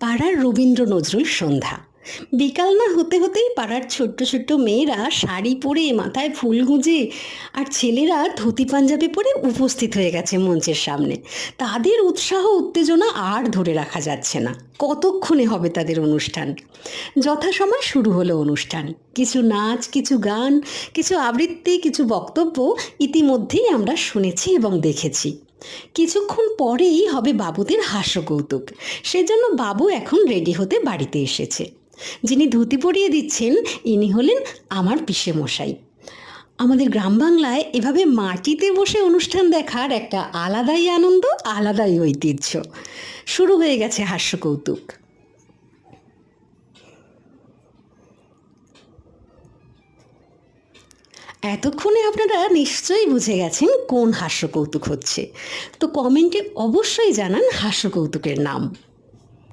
পাড়ার রবীন্দ্র নজরুল সন্ধ্যা। বিকাল না হতে হতেই পাড়ার ছোট্ট ছোট্ট মেয়েরা শাড়ি পরে, মাথায় ফুল গুঁজে, আর ছেলেরা ধুতি পাঞ্জাবি পরে উপস্থিত হয়ে গেছে মঞ্চের সামনে। তাদের উৎসাহ উত্তেজনা আর ধরে রাখা যাচ্ছে না। কতক্ষণে হবে তাদের অনুষ্ঠান? যথাসময় শুরু হলো অনুষ্ঠান। কিছু নাচ, কিছু গান, কিছু আবৃত্তি, কিছু বক্তব্য ইতিমধ্যেই আমরা শুনেছি এবং দেখেছি। কিছুক্ষণ পরেই হবে বাবুদের হাস্যকৌতুক। সেজন্য বাবু এখন রেডি হতে বাড়িতে এসেছে। যিনি ধুতি পরিয়ে দিচ্ছেন ইনি হলেন আমার পিসেমশাই। আমাদের গ্রাম বাংলায় এভাবে মাটিতে বসে অনুষ্ঠান দেখার একটা আলাদাই আনন্দ, আলাদাই ঐতিহ্য। শুরু হয়ে গেছে হাস্যকৌতুক। এতক্ষণে আপনারা নিশ্চয়ই বুঝে গেছেন কোন হাস্যকৌতুক হচ্ছে। তো কমেন্টে অবশ্যই জানান হাস্যকৌতুকের নাম।